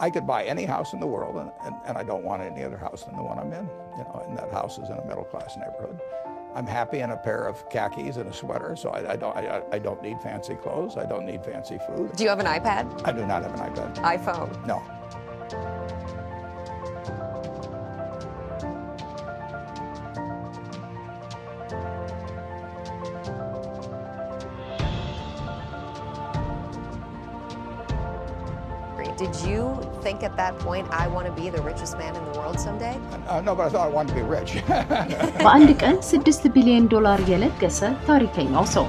I could buy any house in the world, and I don't want any other house than the one I'm in. And that house is in a middle-class neighborhood. I'm happy in a pair of khakis and a sweater, so I don't need fancy clothes. I don't need fancy food. Do you have an iPad? I do not have an iPad. iPhone? No. Did you think at that point, I want to be the richest man in the world someday? No, but I thought I wanted to be rich. በአንድ ቀን $6 ቢሊዮን የለገሰ ታሪከኛው ሰው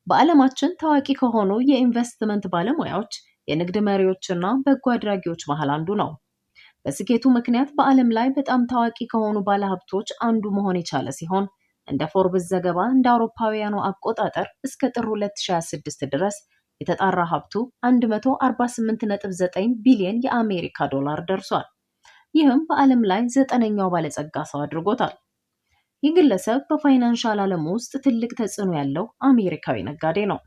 በዓለማችን ታዋቂ ከሆኑ የኢንቨስትመንት ባለሙያዎች የንግድ መሪዎችና በጎ አድራጊዎች መሃል አንዱ ነው። በስኬቱ ምክንያት በዓለም ላይ በጣም ታዋቂ ከሆኑ ባለሀብቶች አንዱ መሆን የቻለ ሲሆን እንደ ፎርብስ ዘገባ እንደ አውሮፓውያኑ አቆጣጠር እስከ ጥር 2026 ድረስ የተጣራ ሀብቱ 148.9 ቢሊዮን የአሜሪካ ዶላር ደርሷል። ይህም በዓለም ላይ 9ኛው ባለጸጋ ሰው አድርጎታል። ይህ ግለሰብ በፋይናንሻል ዓለም ውስጥ ትልቅ ተጽዕኖ ያለው አሜሪካዊ ነጋዴ ነው።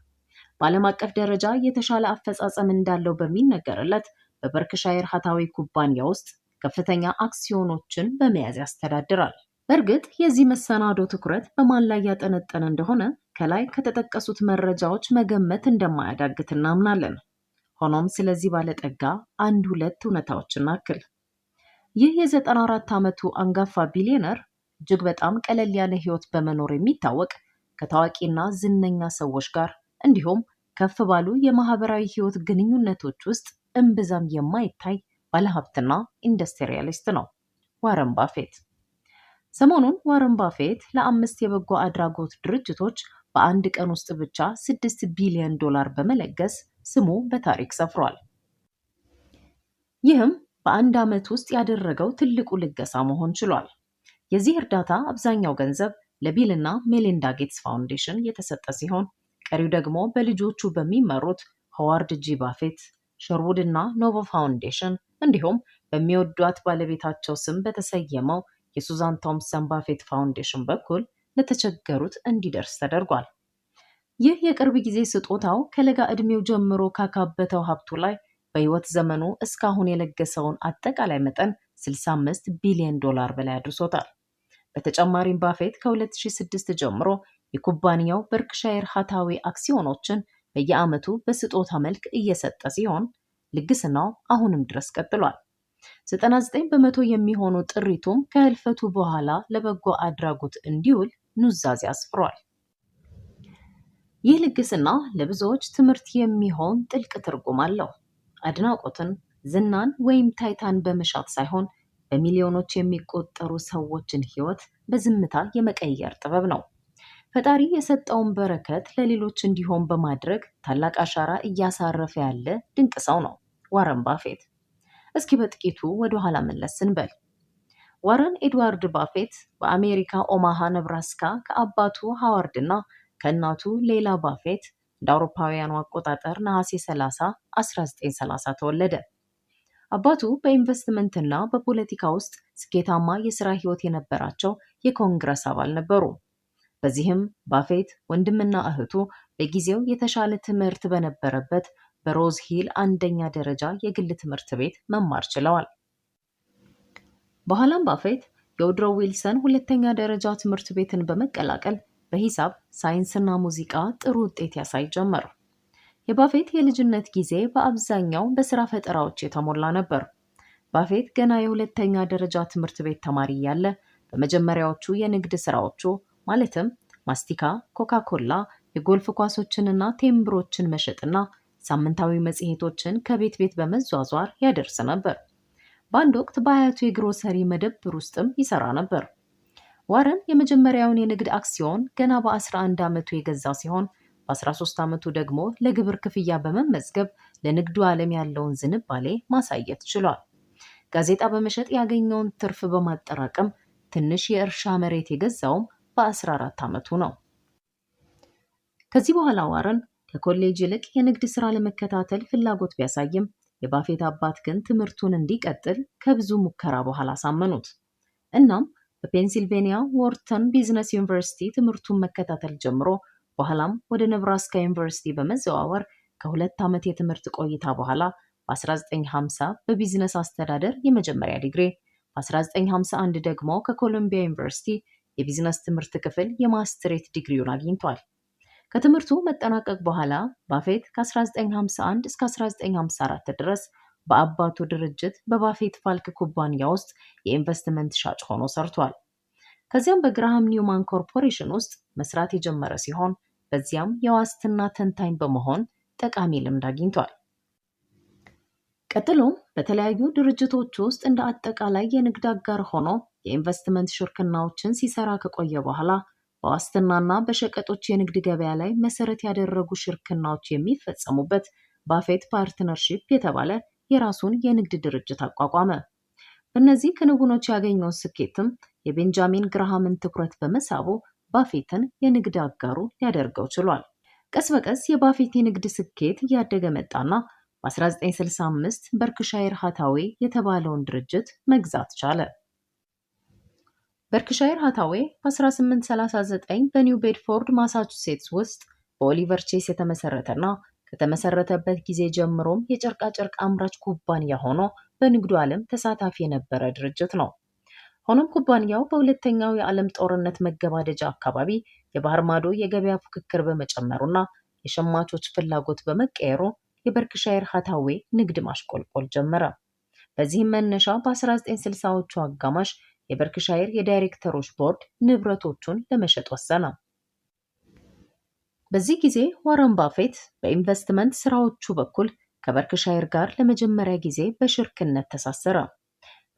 በዓለም አቀፍ ደረጃ የተሻለ አፈጻጸም እንዳለው በሚነገርለት በበርክሻየር ሃታዌይ ኩባንያ ውስጥ ከፍተኛ አክሲዮኖችን በመያዝ ያስተዳድራል። በእርግጥ የዚህ መሰናዶ ትኩረት በማን ላይ ያጠነጠነ እንደሆነ ከላይ ከተጠቀሱት መረጃዎች መገመት እንደማያዳግት እናምናለን። ሆኖም ስለዚህ ባለጠጋ አንድ ሁለት እውነታዎችን እናክል። ይህ የ94 ዓመቱ አንጋፋ ቢሊዮነር እጅግ በጣም ቀለል ያለ ህይወት በመኖር የሚታወቅ ከታዋቂና ዝነኛ ሰዎች ጋር እንዲሁም ከፍ ባሉ የማህበራዊ ህይወት ግንኙነቶች ውስጥ እምብዛም የማይታይ ባለሀብትና ኢንዱስትሪያሊስት ነው፣ ዋረን ባፌት። ሰሞኑን ዋረን ባፌት ለ5 የበጎ አድራጎት ድርጅቶች በአንድ ቀን ውስጥ ብቻ $6 ቢሊዮን በመለገስ ስሙ በታሪክ ሰፍሯል። ይህም በአንድ ዓመት ውስጥ ያደረገው ትልቁ ልገሳ መሆን ችሏል። የዚህ እርዳታ አብዛኛው ገንዘብ ለቢልና ሜሊንዳ ጌትስ ፋውንዴሽን የተሰጠ ሲሆን ቀሪው ደግሞ በልጆቹ በሚመሩት ሃዋርድ ጂ ባፌት፣ ሸርውድ እና ኖቫ ፋውንዴሽን እንዲሁም በሚወዷት ባለቤታቸው ስም በተሰየመው የሱዛን ቶምሰን ባፌት ፋውንዴሽን በኩል ለተቸገሩት እንዲደርስ ተደርጓል። ይህ የቅርብ ጊዜ ስጦታው ከለጋ ዕድሜው ጀምሮ ካካበተው ሀብቱ ላይ በህይወት ዘመኑ እስካሁን የለገሰውን አጠቃላይ መጠን $65 ቢሊዮን በላይ አድርሶታል። በተጨማሪም ባፌት ከ2006 ጀምሮ የኩባንያው በርክሻየር ሃታዌይ አክሲዮኖችን በየዓመቱ በስጦታ መልክ እየሰጠ ሲሆን ልግስናው አሁንም ድረስ ቀጥሏል። 99% የሚሆኑ ጥሪቱም ከህልፈቱ በኋላ ለበጎ አድራጎት እንዲውል ኑዛዜ አስፍሯል። ይህ ልግስና ለብዙዎች ትምህርት የሚሆን ጥልቅ ትርጉም አለው። አድናቆትን፣ ዝናን ወይም ታይታን በመሻት ሳይሆን በሚሊዮኖች የሚቆጠሩ ሰዎችን ህይወት በዝምታ የመቀየር ጥበብ ነው። ፈጣሪ የሰጠውን በረከት ለሌሎች እንዲሆን በማድረግ ታላቅ አሻራ እያሳረፈ ያለ ድንቅ ሰው ነው ዋረን ባፌት። እስኪ በጥቂቱ ወደ ኋላ መለስ እንበል። ዋረን ኤድዋርድ ባፌት በአሜሪካ ኦማሃ ነብራስካ ከአባቱ ሃዋርድ እና ከእናቱ ሌላ ባፌት እንደ አውሮፓውያኑ አቆጣጠር ነሐሴ 30 1930 ተወለደ። አባቱ በኢንቨስትመንትና በፖለቲካ ውስጥ ስኬታማ የሥራ ህይወት የነበራቸው የኮንግረስ አባል ነበሩ። በዚህም ባፌት ወንድምና እህቱ በጊዜው የተሻለ ትምህርት በነበረበት በሮዝ ሂል አንደኛ ደረጃ የግል ትምህርት ቤት መማር ችለዋል። በኋላም ባፌት የውድሮ ዊልሰን ሁለተኛ ደረጃ ትምህርት ቤትን በመቀላቀል በሂሳብ ሳይንስና ሙዚቃ ጥሩ ውጤት ያሳይ ጀመር። የባፌት የልጅነት ጊዜ በአብዛኛው በስራ ፈጠራዎች የተሞላ ነበር። ባፌት ገና የሁለተኛ ደረጃ ትምህርት ቤት ተማሪ ያለ በመጀመሪያዎቹ የንግድ ስራዎቹ ማለትም ማስቲካ፣ ኮካኮላ፣ የጎልፍ ኳሶችንና ቴምብሮችን መሸጥና ሳምንታዊ መጽሔቶችን ከቤት ቤት በመዟዟር ያደርስ ነበር። በአንድ ወቅት በአያቱ የግሮሰሪ መደብር ውስጥም ይሰራ ነበር። ዋረን የመጀመሪያውን የንግድ አክሲዮን ገና በ11 ዓመቱ የገዛ ሲሆን በ13 ዓመቱ ደግሞ ለግብር ክፍያ በመመዝገብ ለንግዱ ዓለም ያለውን ዝንባሌ ማሳየት ችሏል። ጋዜጣ በመሸጥ ያገኘውን ትርፍ በማጠራቀም ትንሽ የእርሻ መሬት የገዛውም በ14 ዓመቱ ነው። ከዚህ በኋላ ዋረን ከኮሌጅ ይልቅ የንግድ ሥራ ለመከታተል ፍላጎት ቢያሳይም የባፌት አባት ግን ትምህርቱን እንዲቀጥል ከብዙ ሙከራ በኋላ ሳመኑት። እናም በፔንሲልቬኒያ ዎርተን ቢዝነስ ዩኒቨርሲቲ ትምህርቱን መከታተል ጀምሮ በኋላም ወደ ነብራስካ ዩኒቨርሲቲ በመዘዋወር ከ2 ዓመት የትምህርት ቆይታ በኋላ በ1950 በቢዝነስ አስተዳደር የመጀመሪያ ዲግሪ፣ በ1951 ደግሞ ከኮሎምቢያ ዩኒቨርሲቲ የቢዝነስ ትምህርት ክፍል የማስትሬት ዲግሪውን አግኝቷል። ከትምህርቱ መጠናቀቅ በኋላ ባፌት ከ1951 እስከ 1954 ድረስ በአባቱ ድርጅት በባፌት ፋልክ ኩባንያ ውስጥ የኢንቨስትመንት ሻጭ ሆኖ ሰርቷል። ከዚያም በግራሃም ኒውማን ኮርፖሬሽን ውስጥ መስራት የጀመረ ሲሆን በዚያም የዋስትና ተንታኝ በመሆን ጠቃሚ ልምድ አግኝቷል። ቀጥሎም በተለያዩ ድርጅቶች ውስጥ እንደ አጠቃላይ የንግድ አጋር ሆኖ የኢንቨስትመንት ሽርክናዎችን ሲሰራ ከቆየ በኋላ በዋስትናና በሸቀጦች የንግድ ገበያ ላይ መሰረት ያደረጉ ሽርክናዎች የሚፈጸሙበት ባፌት ፓርትነርሺፕ የተባለ የራሱን የንግድ ድርጅት አቋቋመ። በእነዚህ ክንውኖች ያገኘው ስኬትም የቤንጃሚን ግራሃምን ትኩረት በመሳቡ ባፌትን የንግድ አጋሩ ሊያደርገው ችሏል። ቀስ በቀስ የባፌት የንግድ ስኬት እያደገ መጣና በ1965 በርክሻየር ሃታዌ የተባለውን ድርጅት መግዛት ቻለ። በርክሻየር ሃታዌ በ1839 በኒው ቤድፎርድ ማሳቹሴትስ ውስጥ በኦሊቨር ቼስ የተመሰረተና ከተመሰረተበት ጊዜ ጀምሮም የጨርቃጨርቅ አምራች ኩባንያ ሆኖ በንግዱ ዓለም ተሳታፊ የነበረ ድርጅት ነው። ሆኖም ኩባንያው በሁለተኛው የዓለም ጦርነት መገባደጃ አካባቢ የባህር ማዶ የገበያ ፉክክር በመጨመሩና የሸማቾች ፍላጎት በመቀየሩ የበርክሻየር ሃታዌ ንግድ ማሽቆልቆል ጀመረ። በዚህም መነሻ በ1960ዎቹ አጋማሽ የበርክሻየር የዳይሬክተሮች ቦርድ ንብረቶቹን ለመሸጥ ወሰነ። በዚህ ጊዜ ዋረን ባፌት በኢንቨስትመንት ስራዎቹ በኩል ከበርክሻየር ጋር ለመጀመሪያ ጊዜ በሽርክነት ተሳሰረ።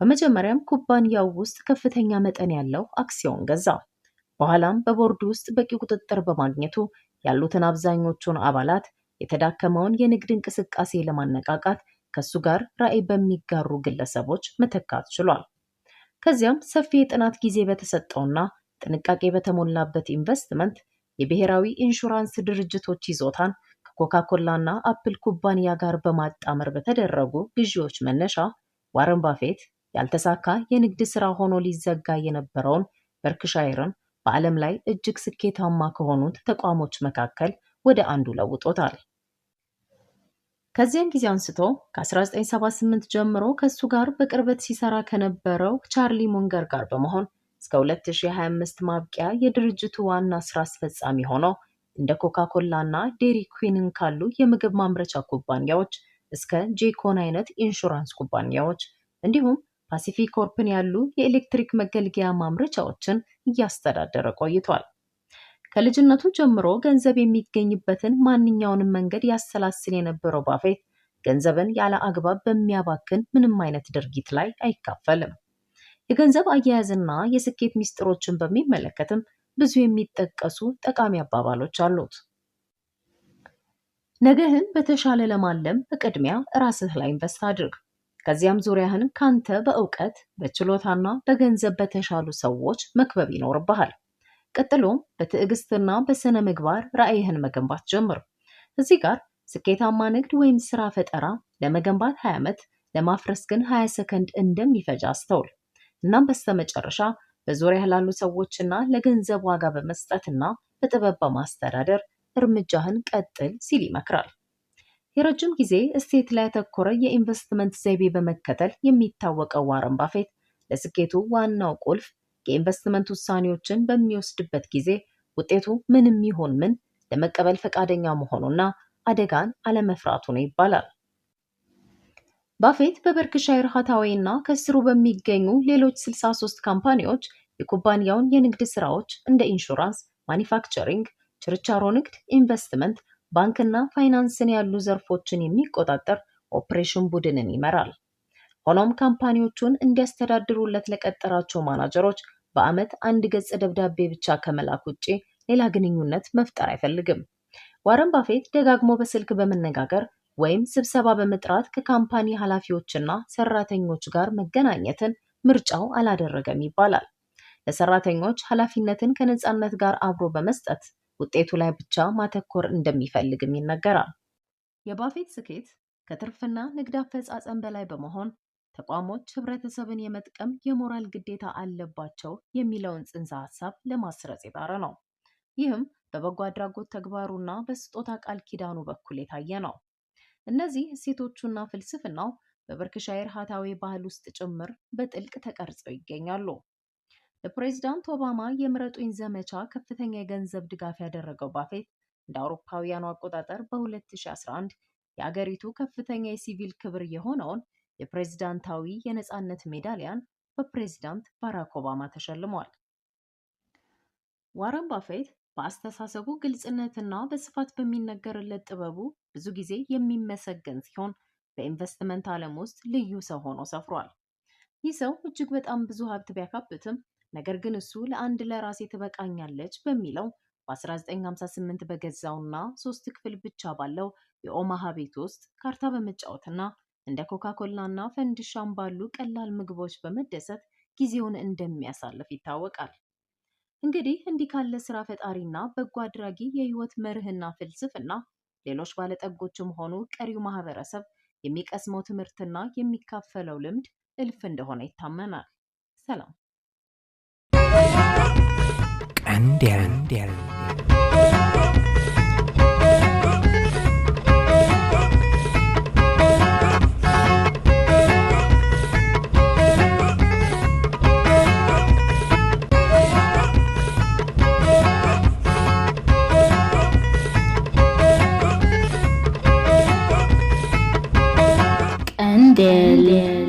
በመጀመሪያም ኩባንያው ውስጥ ከፍተኛ መጠን ያለው አክሲዮን ገዛ። በኋላም በቦርዱ ውስጥ በቂ ቁጥጥር በማግኘቱ ያሉትን አብዛኞቹን አባላት የተዳከመውን የንግድ እንቅስቃሴ ለማነቃቃት ከሱ ጋር ራዕይ በሚጋሩ ግለሰቦች መተካት ችሏል። ከዚያም ሰፊ የጥናት ጊዜ በተሰጠውና ጥንቃቄ በተሞላበት ኢንቨስትመንት የብሔራዊ ኢንሹራንስ ድርጅቶች ይዞታን ከኮካኮላ እና አፕል ኩባንያ ጋር በማጣመር በተደረጉ ግዢዎች መነሻ ዋረን ባፌት ያልተሳካ የንግድ ስራ ሆኖ ሊዘጋ የነበረውን በርክሻየርን በዓለም ላይ እጅግ ስኬታማ ከሆኑት ተቋሞች መካከል ወደ አንዱ ለውጦታል። ከዚያን ጊዜ አንስቶ ከ1978 ጀምሮ ከሱ ጋር በቅርበት ሲሰራ ከነበረው ቻርሊ ሙንገር ጋር በመሆን እስከ 2025 ማብቂያ የድርጅቱ ዋና ስራ አስፈጻሚ ሆኖ እንደ ኮካኮላ እና ዴሪ ኩዊንን ካሉ የምግብ ማምረቻ ኩባንያዎች እስከ ጄኮን አይነት ኢንሹራንስ ኩባንያዎች እንዲሁም ፓሲፊክ ኮርፕን ያሉ የኤሌክትሪክ መገልገያ ማምረቻዎችን እያስተዳደረ ቆይቷል። ከልጅነቱ ጀምሮ ገንዘብ የሚገኝበትን ማንኛውንም መንገድ ያሰላስል የነበረው ባፌት ገንዘብን ያለ አግባብ በሚያባክን ምንም አይነት ድርጊት ላይ አይካፈልም። የገንዘብ አያያዝና የስኬት ሚስጥሮችን በሚመለከትም ብዙ የሚጠቀሱ ጠቃሚ አባባሎች አሉት። ነገህን በተሻለ ለማለም በቅድሚያ ራስህ ላይ ኢንቨስት አድርግ። ከዚያም ዙሪያህን ካንተ በእውቀት በችሎታና በገንዘብ በተሻሉ ሰዎች መክበብ ይኖርብሃል። ቀጥሎም በትዕግስትና በስነ ምግባር ራዕይህን መገንባት ጀምር። እዚህ ጋር ስኬታማ ንግድ ወይም ስራ ፈጠራ ለመገንባት 20 ዓመት ለማፍረስ ግን 20 ሰከንድ እንደሚፈጅ አስተውል። እናም በስተመጨረሻ በዙሪያ ላሉ ሰዎችና ለገንዘብ ዋጋ በመስጠትና በጥበብ በማስተዳደር እርምጃህን ቀጥል ሲል ይመክራል። የረጅም ጊዜ እሴት ላይ ያተኮረ የኢንቨስትመንት ዘይቤ በመከተል የሚታወቀው ዋረን ባፌት ለስኬቱ ዋናው ቁልፍ የኢንቨስትመንት ውሳኔዎችን በሚወስድበት ጊዜ ውጤቱ ምንም ይሁን ምን ለመቀበል ፈቃደኛ መሆኑና አደጋን አለመፍራቱ ነው ይባላል። ባፌት በበርክሻየር ሃታዌይ እና ከስሩ በሚገኙ ሌሎች 63 ካምፓኒዎች የኩባንያውን የንግድ ስራዎች እንደ ኢንሹራንስ፣ ማኒፋክቸሪንግ፣ ችርቻሮ ንግድ፣ ኢንቨስትመንት፣ ባንክና ፋይናንስን ያሉ ዘርፎችን የሚቆጣጠር ኦፕሬሽን ቡድንን ይመራል። ሆኖም ካምፓኒዎቹን እንዲያስተዳድሩለት ለቀጠራቸው ማናጀሮች በአመት አንድ ገጽ ደብዳቤ ብቻ ከመላክ ውጪ ሌላ ግንኙነት መፍጠር አይፈልግም። ዋረን ባፌት ደጋግሞ በስልክ በመነጋገር ወይም ስብሰባ በመጥራት ከካምፓኒ ኃላፊዎችና ሰራተኞች ጋር መገናኘትን ምርጫው አላደረገም ይባላል። ለሰራተኞች ኃላፊነትን ከነጻነት ጋር አብሮ በመስጠት ውጤቱ ላይ ብቻ ማተኮር እንደሚፈልግም ይነገራል። የባፌት ስኬት ከትርፍና ንግድ አፈጻጸም በላይ በመሆን ተቋሞች ህብረተሰብን የመጥቀም የሞራል ግዴታ አለባቸው የሚለውን ጽንሰ ሐሳብ ለማስረጽ የጣረ ነው። ይህም በበጎ አድራጎት ተግባሩና በስጦታ ቃል ኪዳኑ በኩል የታየ ነው። እነዚህ እሴቶቹና ፍልስፍናው በበርክሻየር ሀታዊ ባህል ውስጥ ጭምር በጥልቅ ተቀርጸው ይገኛሉ። ለፕሬዝዳንት ኦባማ የምረጡኝ ዘመቻ ከፍተኛ የገንዘብ ድጋፍ ያደረገው ባፌት እንደ አውሮፓውያኑ አቆጣጠር በ2011 የአገሪቱ ከፍተኛ የሲቪል ክብር የሆነውን የፕሬዝዳንታዊ የነጻነት ሜዳሊያን በፕሬዝዳንት ባራክ ኦባማ ተሸልሟል። ዋረን ባፌት በአስተሳሰቡ ግልጽነትና በስፋት በሚነገርለት ጥበቡ ብዙ ጊዜ የሚመሰገን ሲሆን በኢንቨስትመንት ዓለም ውስጥ ልዩ ሰው ሆኖ ሰፍሯል። ይህ ሰው እጅግ በጣም ብዙ ሀብት ቢያካብትም ነገር ግን እሱ ለአንድ ለራሴ ትበቃኛለች በሚለው በ1958 በገዛውና 3 ክፍል ብቻ ባለው የኦማሃ ቤት ውስጥ ካርታ በመጫወትና እንደ ኮካኮላና ፈንዲሻም ባሉ ቀላል ምግቦች በመደሰት ጊዜውን እንደሚያሳልፍ ይታወቃል። እንግዲህ እንዲህ ካለ ስራ ፈጣሪና በጎ አድራጊ የህይወት መርህና ፍልስፍና ሌሎች ባለጠጎችም ሆኑ ቀሪው ማህበረሰብ የሚቀስመው ትምህርትና የሚካፈለው ልምድ እልፍ እንደሆነ ይታመናል። ሰላም። ቀንዴል